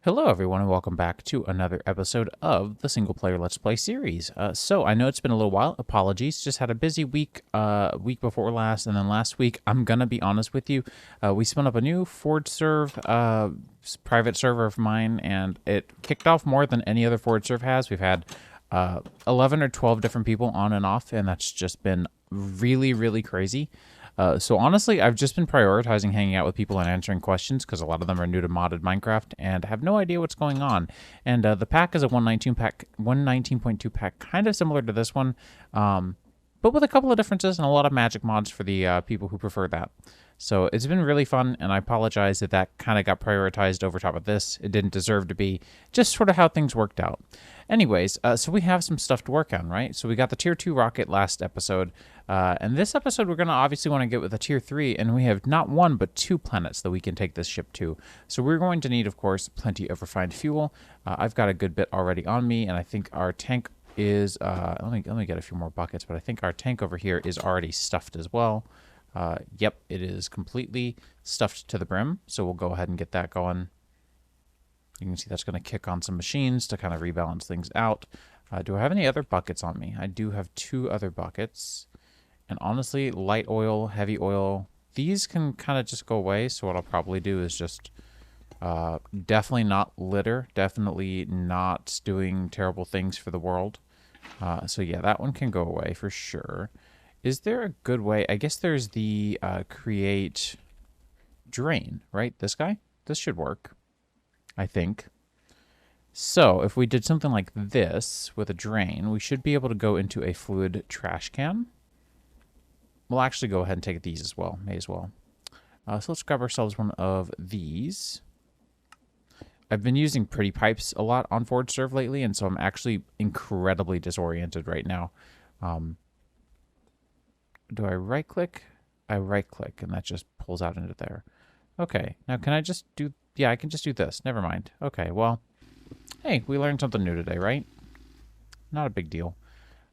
Hello, everyone, and welcome back to another episode of the Single Player Let's Play series. So I know it's been a little while. Apologies. Just had a busy week, week before last, and then last week. I'm gonna be honest with you. We spun up a new Forge Serve private server of mine, and it kicked off more than any other Forge Serve has. We've had 11 or 12 different people on and off, and that's just been really, really crazy. So honestly, I've just been prioritizing hanging out with people and answering questions because a lot of them are new to modded Minecraft and have no idea what's going on. And the pack is a 119 pack, 119.2 pack, kind of similar to this one, but with a couple of differences and a lot of magic mods for the people who prefer that. So it's been really fun, and I apologize that that kind of got prioritized over top of this. It didn't deserve to be, just sort of how things worked out. Anyways, so we have some stuff to work on, right? So we got the Tier 2 rocket last episode, and this episode we're going to obviously want to get with a Tier 3, and we have not one but two planets that we can take this ship to. So we're going to need, of course, plenty of refined fuel. I've got a good bit already on me, and I think our tank is, let me get a few more buckets, but I think our tank over here is already stuffed as well. Yep, it is completely stuffed to the brim, so we'll go ahead and get that going. You can see that's going to kick on some machines to kind of rebalance things out. Do I have any other buckets on me? I do have two other buckets. And honestly, light oil, heavy oil, these can kind of just go away. So what I'll probably do is just definitely not litter. Definitely not doing terrible things for the world. So yeah, that one can go away for sure. Is there a good way? I guess there's the create drain, right? This guy? This should work, I think. So if we did something like this with a drain, we should be able to go into a fluid trash can. We'll actually go ahead and take these as well. May as well. So let's grab ourselves one of these. I've been using pretty pipes a lot on Forge Serve lately, and so I'm actually incredibly disoriented right now. Do I right-click? I right-click, and that just pulls out into there. Okay, now can I just do... Yeah, I can just do this. Never mind. Okay, well, hey, we learned something new today, right? Not a big deal.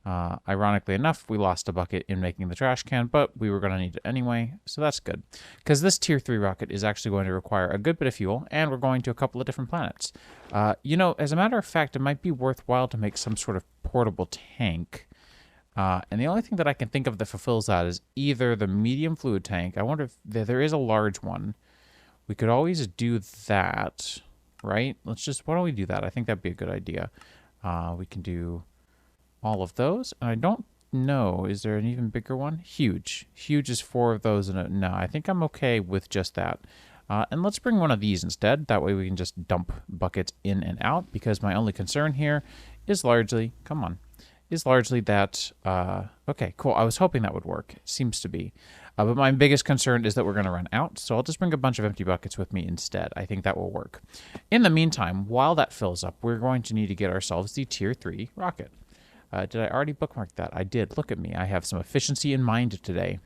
Ironically enough, we lost a bucket in making the trash can, but we were going to need it anyway, so that's good. Because this Tier 3 rocket is actually going to require a good bit of fuel, and we're going to a couple of different planets. You know, as a matter of fact, it might be worthwhile to make some sort of portable tank. And the only thing that I can think of that fulfills that is either the medium fluid tank. I wonder if there is a large one. We could always do that, right? Why don't we do that? I think that'd be a good idea. We can do all of those. And I don't know, is there an even bigger one? Huge. Huge is 4 of those. No, I think I'm okay with just that. And let's bring one of these instead. That way we can just dump buckets in and out, because my only concern here is largely, come on, is largely that, okay, cool. I was hoping that would work. It seems to be. But my biggest concern is that we're going to run out, so I'll just bring a bunch of empty buckets with me instead. I think that will work. In the meantime, while that fills up, we're going to need to get ourselves the Tier 3 rocket. Did I already bookmark that? I did. Look at me. I have some efficiency in mind today.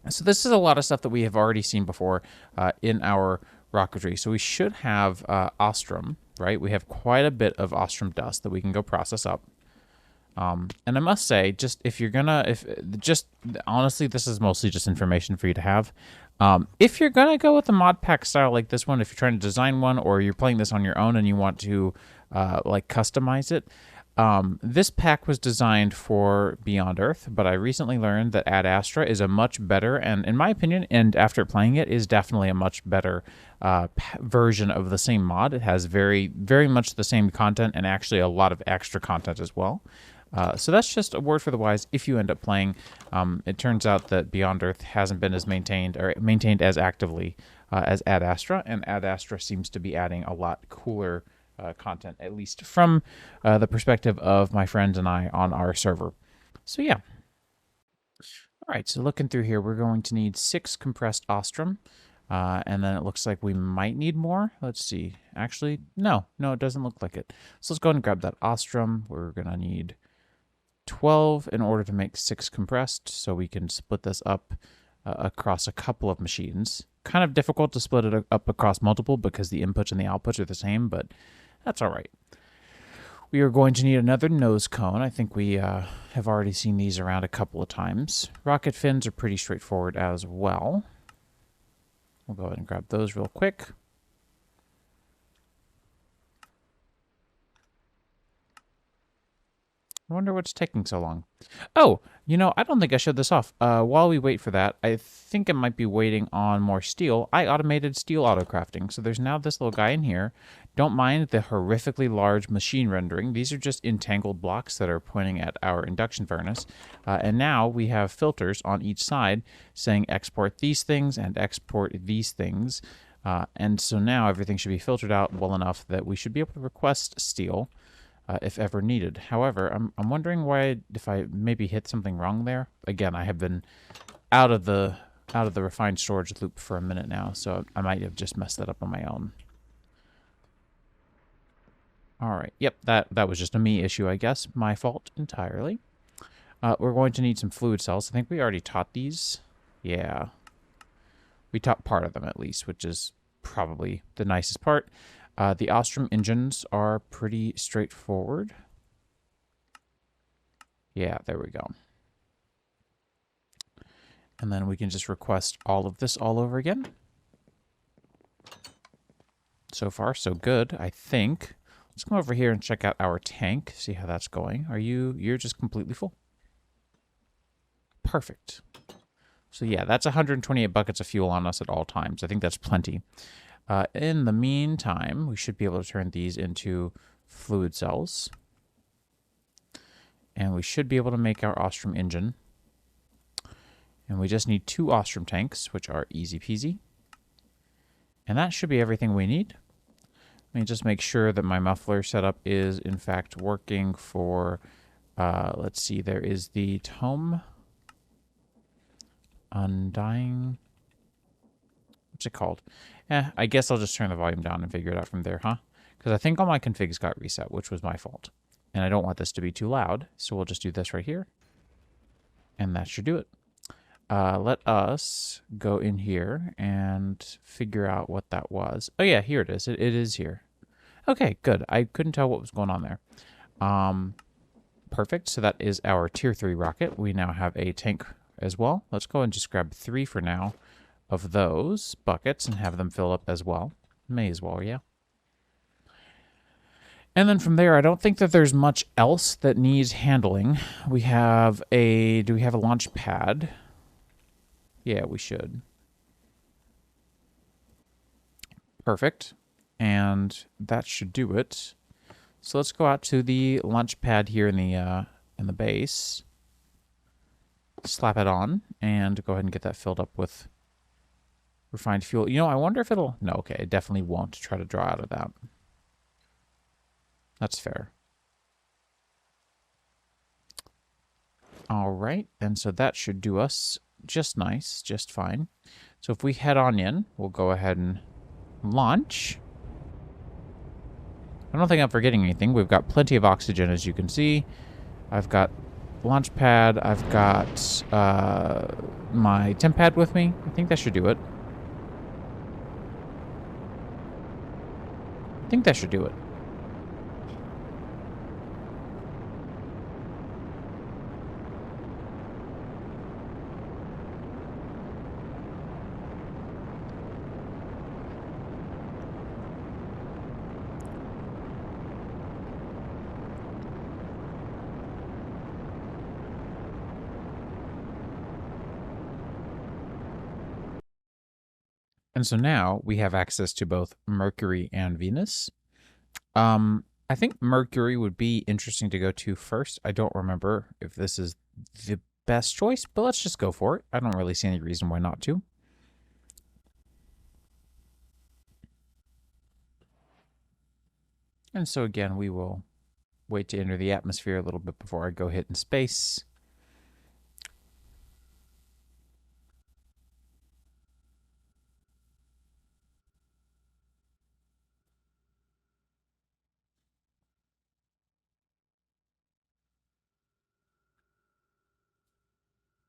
So this is a lot of stuff that we have already seen before in our rocketry. So we should have ostrum, right? We have quite a bit of ostrum dust that we can go process up. And I must say, just if you're gonna, honestly, this is mostly just information for you to have. If you're gonna go with a mod pack style like this one, if you're trying to design one, or you're playing this on your own and you want to, like, customize it, this pack was designed for Beyond Earth, but I recently learned that Ad Astra is a much better, and in my opinion, and after playing it, is definitely a much better version of the same mod. It has very, very much the same content, and actually a lot of extra content as well. So that's just a word for the wise if you end up playing. It turns out that Beyond Earth hasn't been as maintained as actively as Ad Astra, and Ad Astra seems to be adding a lot cooler content, at least from the perspective of my friends and I on our server. So yeah. All right, so looking through here, we're going to need 6 compressed ostrum. And then it looks like we might need more. Let's see. Actually, no, it doesn't look like it. So let's go ahead and grab that ostrum. We're going to need 12 in order to make 6 compressed, so we can split this up across a couple of machines. Kind of difficult to split it up across multiple because the inputs and the outputs are the same, but that's all right. We are going to need another nose cone. I think we have already seen these around a couple of times. Rocket fins are pretty straightforward as well. We'll go ahead and grab those real quick. I wonder what's taking so long. Oh, you know, I don't think I showed this off. While we wait for that, I think I might be waiting on more steel. I automated steel auto crafting. So there's now this little guy in here. Don't mind the horrifically large machine rendering. These are just entangled blocks that are pointing at our induction furnace. And now we have filters on each side saying export these things and export these things. And so now everything should be filtered out well enough that we should be able to request steel. If ever needed. However, I'm wondering why, if I maybe hit something wrong there. Again, I have been out of the refined storage loop for a minute now, so I might have just messed that up on my own. All right. Yep, that was just a me issue, I guess. My fault entirely. We're going to need some fluid cells. I think we already taught these. Yeah. We taught part of them at least, which is probably the nicest part. The Ostrom engines are pretty straightforward. Yeah, there we go. And then we can just request all of this all over again. So far, so good, I think. Let's come over here and check out our tank, see how that's going. You're just completely full? Perfect. So yeah, that's 128 buckets of fuel on us at all times. I think that's plenty. In the meantime, we should be able to turn these into fluid cells. And we should be able to make our Ostrom engine. And we just need 2 Ostrom tanks, which are easy peasy. And that should be everything we need. Let me just make sure that my muffler setup is, in fact, working for... let's see, there is the tome. Undying... What's it called? I guess I'll just turn the volume down and figure it out from there, huh? Because I think all my configs got reset, which was my fault. And I don't want this to be too loud, so we'll just do this right here. And that should do it. Let us go in here and figure out what that was. Oh yeah, here it is. It is here. Okay, good. I couldn't tell what was going on there. Perfect. So that is our tier 3 rocket. We now have a tank as well. Let's go and just grab 3 for now of those buckets and have them fill up as well. May as well, yeah. And then from there, I don't think that there's much else that needs handling. We have a... Do we have a launch pad? Yeah, we should. Perfect. And that should do it. So let's go out to the launch pad here in the base. Slap it on and go ahead and get that filled up with refined fuel. You know, I wonder if it'll... No, okay, it definitely won't try to draw out of that. That's fair. All right, and so that should do us just nice, just fine. So if we head on in, we'll go ahead and launch. I don't think I'm forgetting anything. We've got plenty of oxygen, as you can see. I've got launch pad. I've got my temp pad with me. I think that should do it. I think that should do it. And so now we have access to both Mercury and Venus. I think Mercury would be interesting to go to first. I don't remember if this is the best choice, but let's just go for it. I don't really see any reason why not to. And so again, we will wait to enter the atmosphere a little bit before I go hit in space.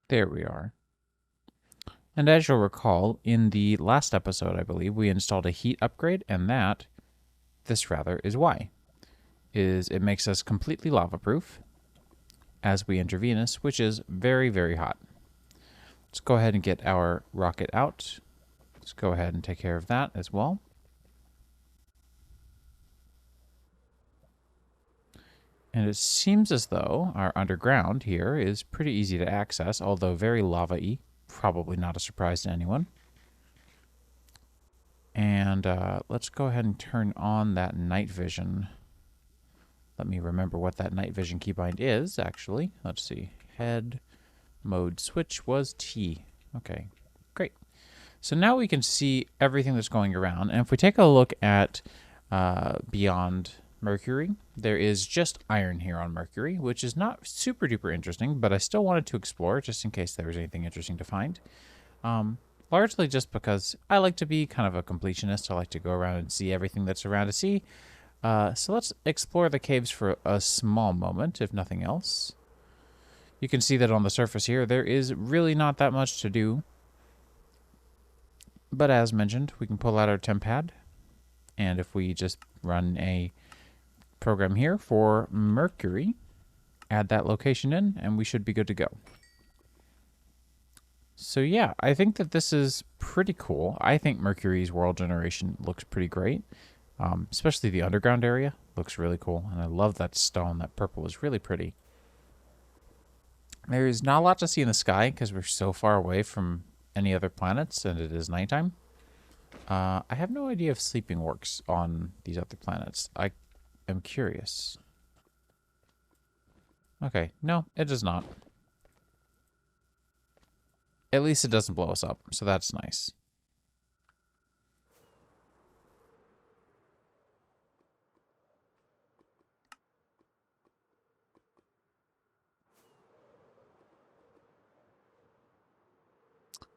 There we are. And as you'll recall, in the last episode, I believe, we installed a heat upgrade, and this rather, is why. It makes us completely lava-proof as we enter Venus, which is very, very hot. Let's go ahead and get our rocket out. Let's go ahead and take care of that as well. And it seems as though our underground here is pretty easy to access, although very lava-y. Probably not a surprise to anyone. And let's go ahead and turn on that night vision. Let me remember what that night vision keybind is, actually. Let's see. Head mode switch was T. Okay, great. So now we can see everything that's going around. And if we take a look at beyond Mercury, there is just iron here on Mercury, which is not super duper interesting, but I still wanted to explore just in case there was anything interesting to find. Largely just because I like to be kind of a completionist. I like to go around and see everything that's around to see. So let's explore the caves for a small moment, if nothing else. You can see that on the surface here, there is really not that much to do. But as mentioned, we can pull out our temp pad. And if we just run a program here for Mercury, add that location in, and we should be good to go. So yeah, I think that this is pretty cool. I think Mercury's world generation looks pretty great. Especially the underground area looks really cool. And I love that stone. That purple is really pretty. There is not a lot to see in the sky because we're so far away from any other planets and it is nighttime. I have no idea if sleeping works on these other planets. I am curious. Okay, no, it does not. At least it doesn't blow us up, so that's nice.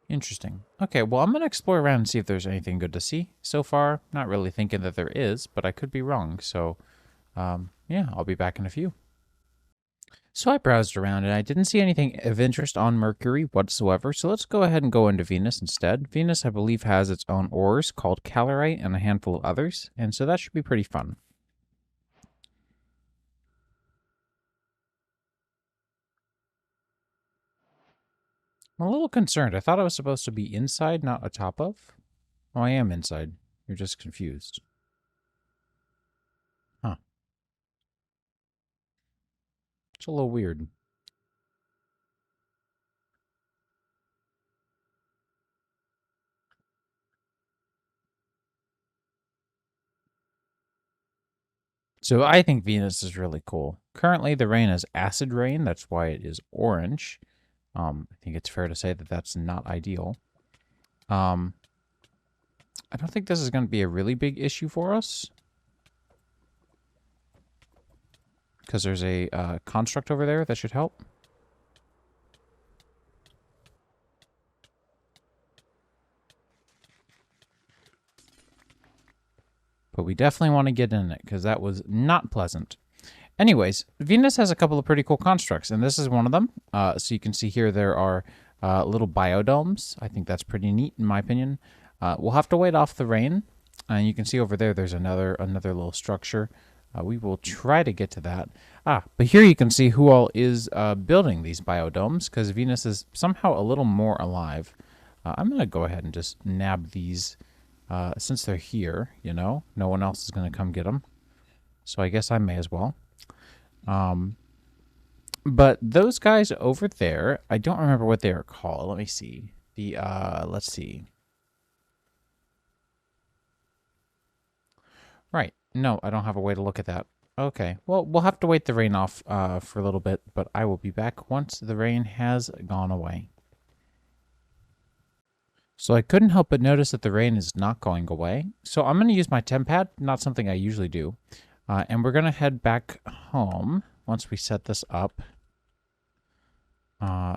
Interesting. Okay, well, I'm going to explore around and see if there's anything good to see. So far, not really thinking that there is, but I could be wrong. So, yeah, I'll be back in a few. So I browsed around and I didn't see anything of interest on Mercury whatsoever. So let's go ahead and go into Venus instead. Venus, I believe, has its own ores called calorite and a handful of others. And so that should be pretty fun. I'm a little concerned. I thought I was supposed to be inside, not atop of. Oh, I am inside. You're just confused. Huh. It's a little weird. So I think Venus is really cool. Currently, the rain is acid rain. That's why it is orange. I think it's fair to say that that's not ideal. I don't think this is going to be a really big issue for us. Because there's a construct over there that should help. But we definitely want to get in it, because that was not pleasant. Anyways, Venus has a couple of pretty cool constructs, and this is one of them. So you can see here there are little biodomes. I think that's pretty neat, in my opinion. We'll have to wait off the rain. And you can see over there, there's another little structure. We will try to get to that. But here you can see who all is building these biodomes, because Venus is somehow a little more alive. I'm going to go ahead and just nab these since they're here, you know. No one else is going to come get them. So I guess I may as well. But those guys over there, I don't remember what they are called. Let me see. Let's see. Right. No, I don't have a way to look at that. Okay. Well, we'll have to wait the rain off for a little bit, but I will be back once the rain has gone away. So I couldn't help but notice that the rain is not going away. So I'm going to use my temp pad, not something I usually do. And we're going to head back home once we set this up.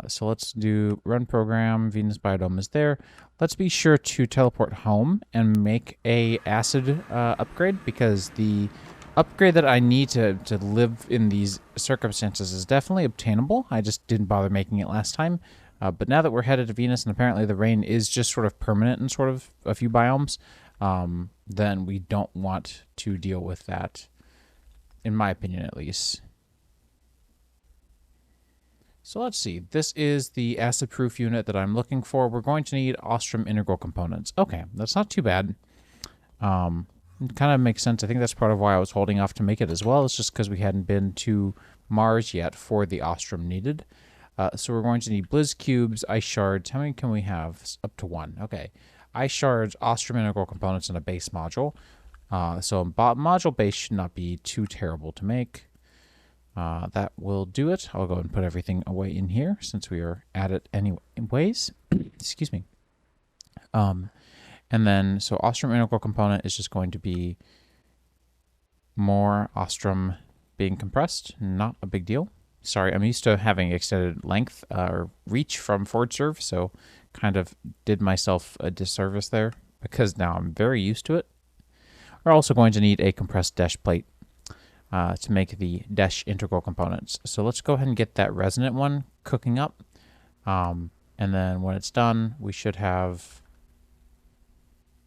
So let's do run program. Venus biodome is there. Let's be sure to teleport home and make a acid upgrade, because the upgrade that I need to live in these circumstances is definitely obtainable. I just didn't bother making it last time. But now that we're headed to Venus and apparently the rain is just sort of permanent in sort of a few biomes, then we don't want to deal with that, in my opinion at least. So let's see. This is the acid-proof unit that I'm looking for. We're going to need Ostrom integral components. Okay, that's not too bad. It kind of makes sense. I think that's part of why I was holding off to make it as well. It's just because we hadn't been to Mars yet for the Ostrom needed. So we're going to need Blizz Cubes, Ice Shards. How many can we have? Up to 1. Okay. Ice Shards, Ostrom Integral Components, and a base module. So module base should not be too terrible to make. That will do it. I'll go and put everything away in here since we are at it anyways. Excuse me. And then, so Ostrom Integral Component is just going to be more Ostrom being compressed. Not a big deal. Sorry, I'm used to having extended length or reach from forward serve, so kind of did myself a disservice there because now I'm very used to it. We're also going to need a compressed dash plate to make the dash integral components. So let's go ahead and get that resonant one cooking up. And then when it's done, we should have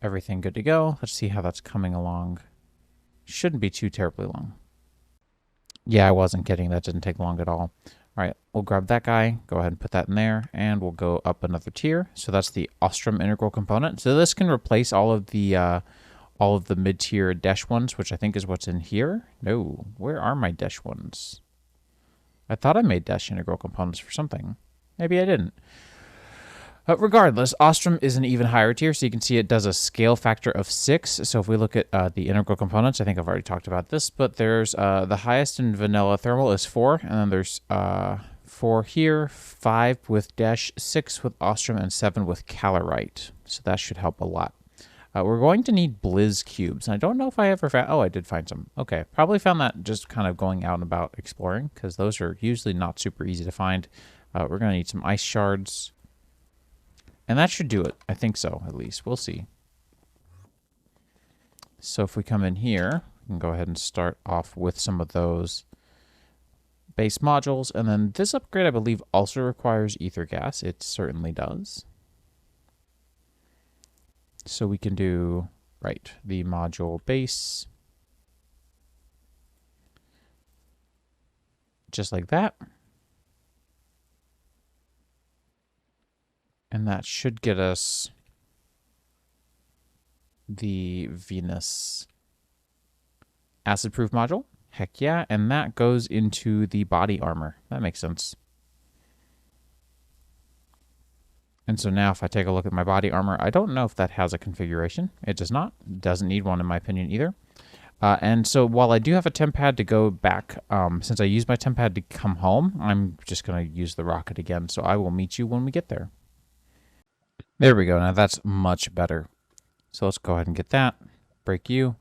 everything good to go. Let's see how that's coming along. Shouldn't be too terribly long. Yeah, I wasn't kidding. That didn't take long at all. All right, we'll grab that guy, go ahead and put that in there, and we'll go up another tier. So that's the Ostrom integral component. So this can replace all of the mid-tier dash ones, which I think is what's in here. No, where are my dash ones? I thought I made dash integral components for something. Maybe I didn't. Regardless, Ostrom is an even higher tier, so you can see it does a scale factor of 6. So if we look at the integral components, I think I've already talked about this, but there's the highest in vanilla thermal is 4, and then there's 4 here, 5 with dash, 6 with Ostrom, and 7 with calorite. So that should help a lot. We're going to need Blizz Cubes. And I don't know if I ever found... Oh, I did find some. Okay, probably found that just kind of going out and about exploring, because those are usually not super easy to find. We're going to need some Ice Shards. And that should do it. I think so, at least. We'll see. So if we come in here, we can go ahead and start off with some of those base modules. And then this upgrade, I believe, also requires ether gas. It certainly does. So we can do, right, the module base. Just like that. And that should get us the Venus acid-proof module. Heck yeah. And that goes into the body armor. That makes sense. And so now if I take a look at my body armor, I don't know if that has a configuration. It does not. It doesn't need one in my opinion either. And so while I do have a temp pad to go back, since I used my temp pad to come home, I'm just going to use the rocket again. So I will meet you when we get there. There we go. Now that's much better. So let's go ahead and get that. Break you.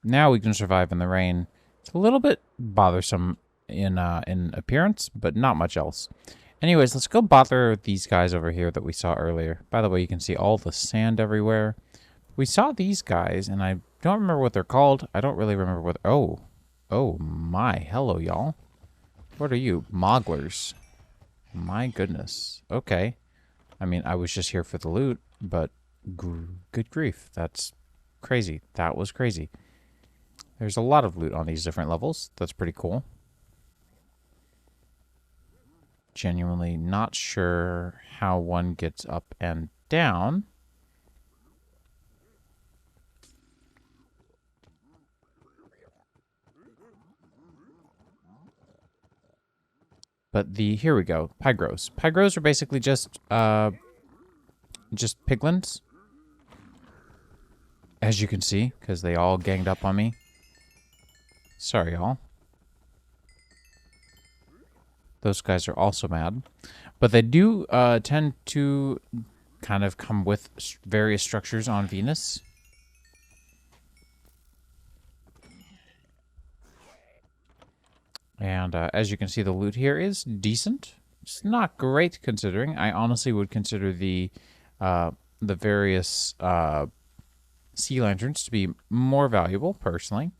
Now we can survive in the rain. It's a little bit bothersome in appearance, but not much else. Anyways, let's go bother these guys over here that we saw earlier. By the way, you can see all the sand everywhere. We saw these guys, and I don't remember what they're called. I don't really remember what... Oh my. Hello, y'all. What are you? Mogglers. My goodness. Okay. I mean, I was just here for the loot, but good grief. That's crazy. That was crazy. There's a lot of loot on these different levels. That's pretty cool. Genuinely not sure how one gets up and down. But here we go, Pygros. Pygros are basically just piglins. As you can see, because they all ganged up on me. Sorry, y'all. Those guys are also mad. But they do tend to kind of come with various structures on Venus. And as you can see, the loot here is decent. It's not great considering. I honestly would consider the various sea lanterns to be more valuable, personally.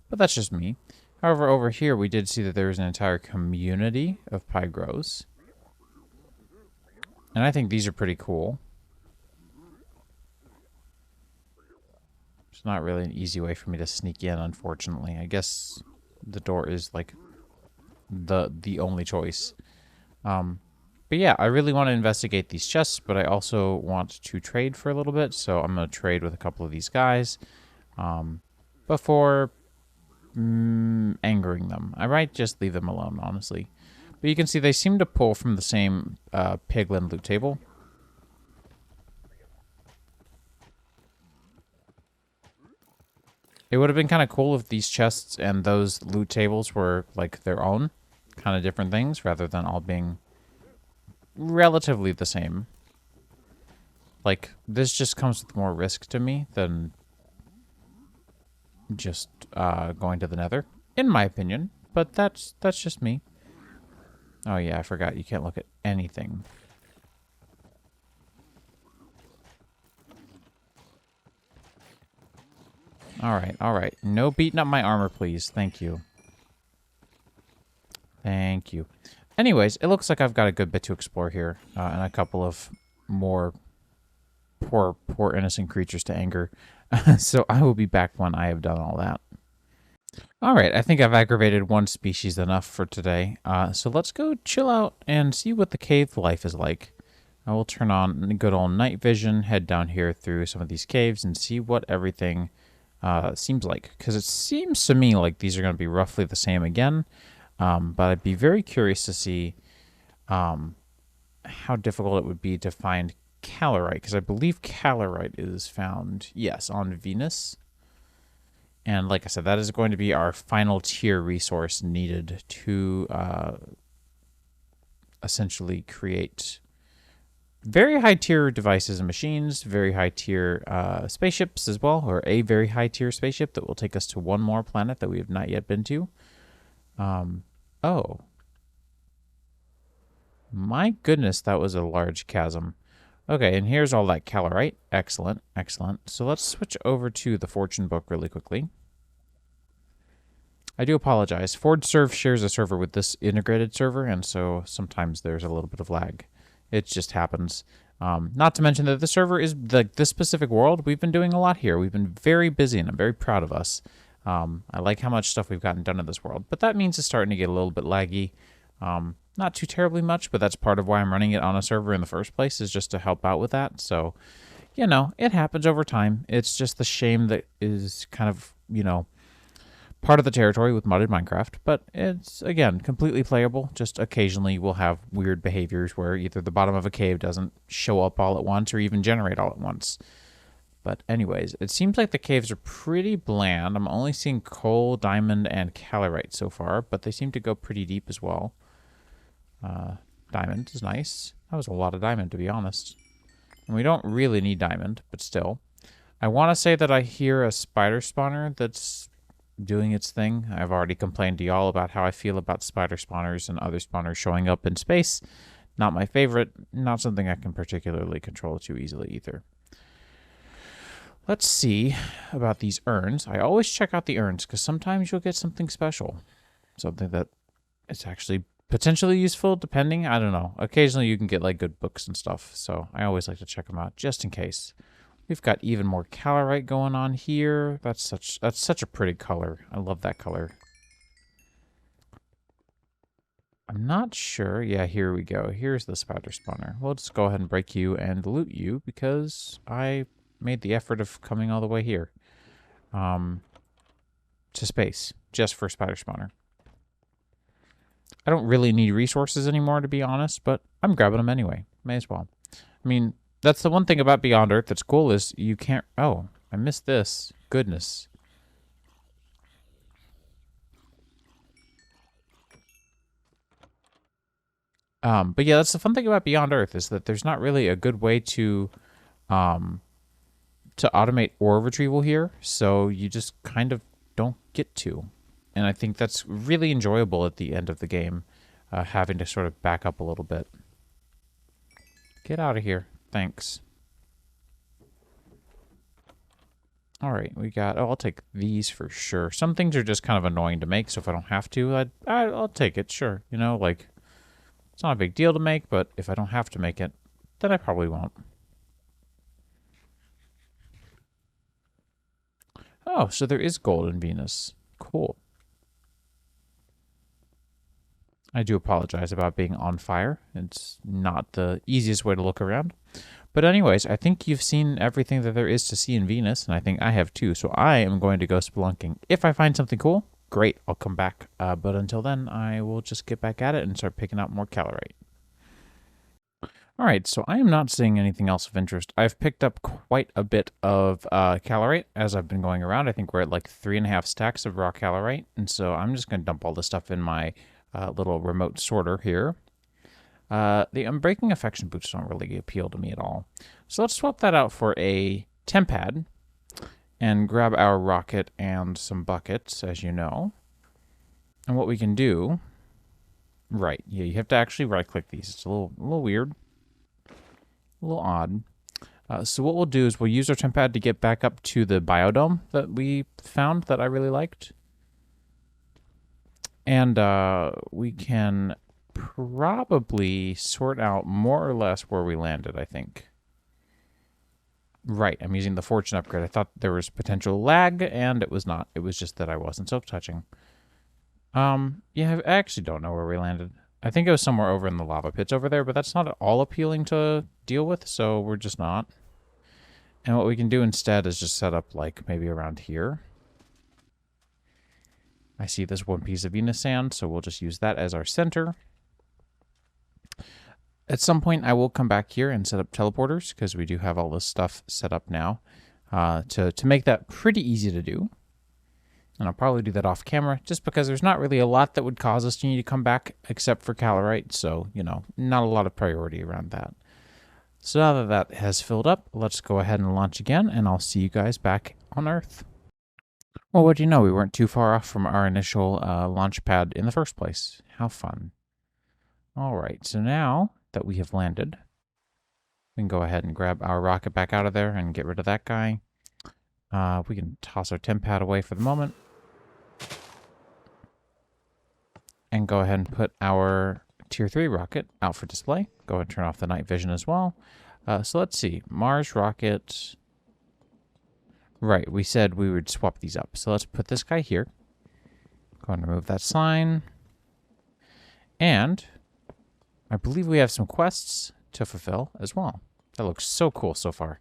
But that's just me. However, over here, we did see that there was an entire community of Pygros. And I think these are pretty cool. It's not really an easy way for me to sneak in, unfortunately. I guess the door is, like, the only choice. But yeah, I really want to investigate these chests, but I also want to trade for a little bit. So I'm going to trade with a couple of these guys. before angering them. I might just leave them alone, honestly. But you can see they seem to pull from the same piglin loot table. It would have been kind of cool if these chests and those loot tables were like their own, kind of different things, rather than all being relatively the same. Like, this just comes with more risk to me than just going to the nether, in my opinion. But that's just me. Oh yeah, I forgot. You can't look at anything. Alright. No beating up my armor, please. Thank you. Thank you. Anyways, it looks like I've got a good bit to explore here. And a couple of more poor innocent creatures to anger. So I will be back when I have done all that. Alright, I think I've aggravated one species enough for today. So let's go chill out and see what the cave life is like. I will turn on good old night vision, head down here through some of these caves, and see what everything seems like. Because it seems to me like these are going to be roughly the same again. But I'd be very curious to see how difficult it would be to find calorite. Because I believe calorite is found, yes, on Venus. And like I said, that is going to be our final tier resource needed to essentially create very high tier devices and machines, very high tier spaceships as well, or a very high tier spaceship that will take us to one more planet that we have not yet been to. Oh. My goodness, that was a large chasm. Okay, and here's all that calorite. Excellent. So let's switch over to the fortune book really quickly. I do apologize. FordServe shares a server with this integrated server, and so sometimes there's a little bit of lag. It just happens. Not to mention that the server is this specific world. We've been doing a lot here. We've been very busy, and I'm very proud of us. I like how much stuff we've gotten done in this world, but that means it's starting to get a little bit laggy. Not too terribly much, but that's part of why I'm running it on a server in the first place, is just to help out with that. So, you know, it happens over time. It's just the shame that is kind of, you know, part of the territory with modded Minecraft, but it's, again, completely playable. Just occasionally we'll have weird behaviors where either the bottom of a cave doesn't show up all at once or even generate all at once. But anyways, it seems like the caves are pretty bland. I'm only seeing coal, diamond, and calorite so far, but they seem to go pretty deep as well. Diamond is nice. That was a lot of diamond, to be honest. And we don't really need diamond, but still. I want to say that I hear a spider spawner that's doing its thing. I've already complained to y'all about how I feel about spider spawners and other spawners showing up in space. Not my favorite. Not something I can particularly control too easily either. Let's see about these urns. I always check out the urns because sometimes you'll get something special. Something that is actually potentially useful, depending. I don't know. Occasionally you can get like good books and stuff. So I always like to check them out just in case. We've got even more calorite going on here. That's such a pretty color. I love that color. I'm not sure. Yeah, here we go. Here's the spider spawner. We'll just go ahead and break you and loot you because I made the effort of coming all the way here. To space. Just for spider spawner. I don't really need resources anymore, to be honest, but I'm grabbing them anyway. May as well. I mean, that's the one thing about Beyond Earth that's cool is you can't... Oh, I missed this. Goodness. But yeah, that's the fun thing about Beyond Earth is that there's not really a good way to automate ore retrieval here, so you just kind of don't get to. And I think that's really enjoyable at the end of the game, having to sort of back up a little bit. Get out of here. Thanks. All right, we got... Oh, I'll take these for sure. Some things are just kind of annoying to make, so if I don't have to, I'll take it, sure. You know, like, it's not a big deal to make, but if I don't have to make it, then I probably won't. Oh, so there is gold in Venus. Cool. I do apologize about being on fire. It's not the easiest way to look around. But anyways, I think you've seen everything that there is to see in Venus, and I think I have too. So I am going to go spelunking. If I find something cool, great, I'll come back. But until then, I will just get back at it and start picking out more calorite. All right, so I am not seeing anything else of interest. I've picked up quite a bit of calorite as I've been going around. I think we're at like 3.5 stacks of raw calorite, and so I'm just going to dump all this stuff in my little remote sorter here. The unbreaking affection boots don't really appeal to me at all. So let's swap that out for a temp pad and grab our rocket and some buckets, as you know. And what we can do, right, yeah, you have to actually right-click these. It's a little weird, a little odd. So what we'll do is we'll use our temp pad to get back up to the biodome that we found that I really liked. And we can probably sort out more or less where we landed, I think. Right, I'm using the fortune upgrade. I thought there was potential lag, and it was not. It was just that I wasn't self-touching. Yeah, I actually don't know where we landed. I think it was somewhere over in the lava pits over there, but that's not at all appealing to deal with, so we're just not. And what we can do instead is just set up, like, maybe around here. I see this one piece of Venus sand, so we'll just use that as our center. At some point, I will come back here and set up teleporters, because we do have all this stuff set up now to make that pretty easy to do. And I'll probably do that off camera, just because there's not really a lot that would cause us to need to come back, except for calorite, so, you know, not a lot of priority around that. So now that that has filled up, let's go ahead and launch again, and I'll see you guys back on Earth. Well, what do you know? We weren't too far off from our initial launch pad in the first place. How fun. All right, so now that we have landed, we can go ahead and grab our rocket back out of there and get rid of that guy. We can toss our temp pad away for the moment. And go ahead and put our Tier 3 rocket out for display. Go ahead and turn off the night vision as well. So let's see. Mars rocket. Right, we said we would swap these up. So let's put this guy here. Go ahead and remove that sign. And I believe we have some quests to fulfill as well. That looks so cool so far.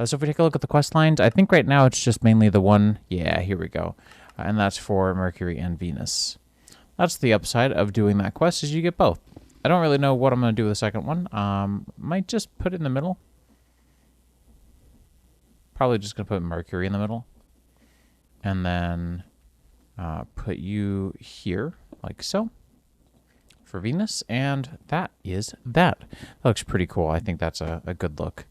So if we take a look at the quest lines, I think right now it's just mainly the one. Yeah, here we go. And that's for Mercury and Venus. That's the upside of doing that quest, is you get both. I don't really know what I'm going to do with the second one. Might just put it in the middle. Probably just going to put Mercury in the middle. And then put you here, like so, for Venus. And that is that. That looks pretty cool. I think that's a good look.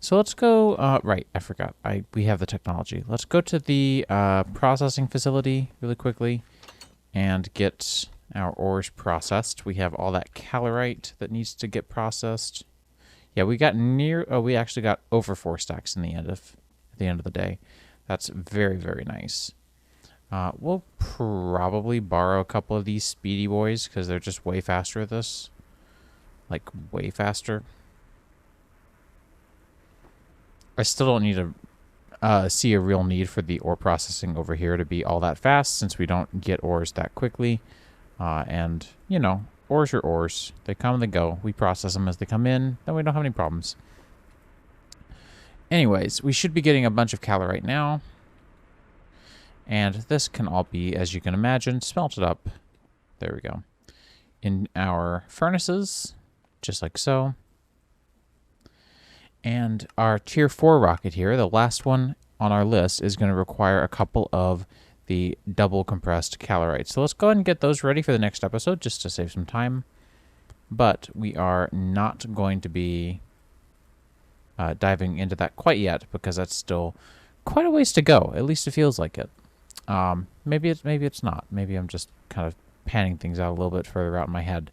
So let's go, right, I forgot. We have the technology. Let's go to the processing facility really quickly and get our ores processed. We have all that calorite that needs to get processed. Yeah, we got we actually got over 4 stacks at the end of the day. That's very, very nice. We'll probably borrow a couple of these speedy boys because they're just way faster at this. Like, way faster. I still don't need to see a real need for the ore processing over here to be all that fast, since we don't get ores that quickly. And, you know, ores are ores. They come and they go. We process them as they come in, then we don't have any problems. Anyways, we should be getting a bunch of calorite now. And this can all be, as you can imagine, smelted up. There we go. In our furnaces, just like so. And our Tier 4 rocket here, the last one on our list, is going to require a couple of the double compressed calorite. So let's go ahead and get those ready for the next episode, just to save some time. But we are not going to be diving into that quite yet, because that's still quite a ways to go. At least it feels like it. Maybe it's not. Maybe I'm just kind of panning things out a little bit further out in my head.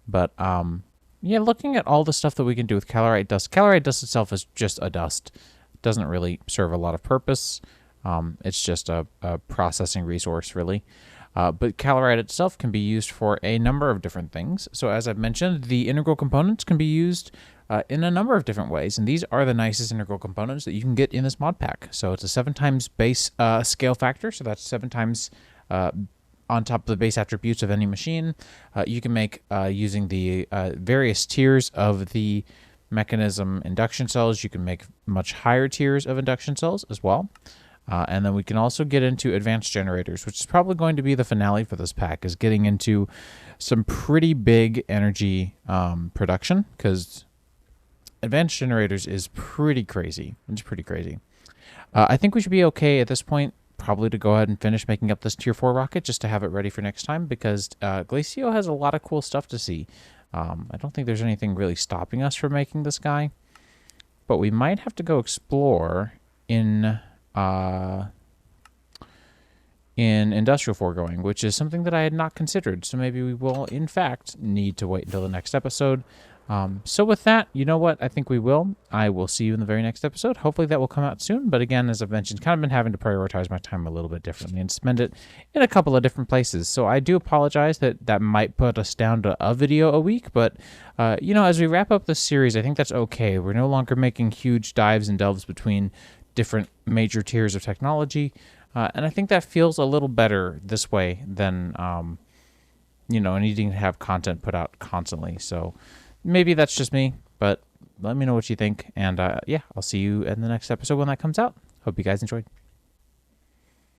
But yeah, looking at all the stuff that we can do with calorite dust. Calorite dust itself is just a dust. It doesn't really serve a lot of purpose. It's just a processing resource, really. But calorite itself can be used for a number of different things. So as I've mentioned, the integral components can be used in a number of different ways. And these are the nicest integral components that you can get in this mod pack. So it's a 7 times base scale factor. So that's 7 times on top of the base attributes of any machine. You can make, using the various tiers of the mechanism induction cells. You can make much higher tiers of induction cells as well. And then we can also get into advanced generators, which is probably going to be the finale for this pack, is getting into some pretty big energy production, because advanced generators is pretty crazy. It's pretty crazy. I think we should be okay at this point, probably to go ahead and finish making up this tier 4 rocket just to have it ready for next time, because Glacio has a lot of cool stuff to see. I don't think there's anything really stopping us from making this guy, but we might have to go explore in industrial foregoing, which is something that I had not considered. So maybe we will, in fact, need to wait until the next episode. So with that, you know what? I think we will. I will see you in the very next episode. Hopefully that will come out soon. But again, as I've mentioned, kind of been having to prioritize my time a little bit differently and spend it in a couple of different places. So I do apologize that might put us down to a video a week. But, as we wrap up this series, I think that's okay. We're no longer making huge dives and delves between different major tiers of technology. And I think that feels a little better this way than, needing to have content put out constantly. So maybe that's just me, but let me know what you think. And I'll see you in the next episode when that comes out. Hope you guys enjoyed.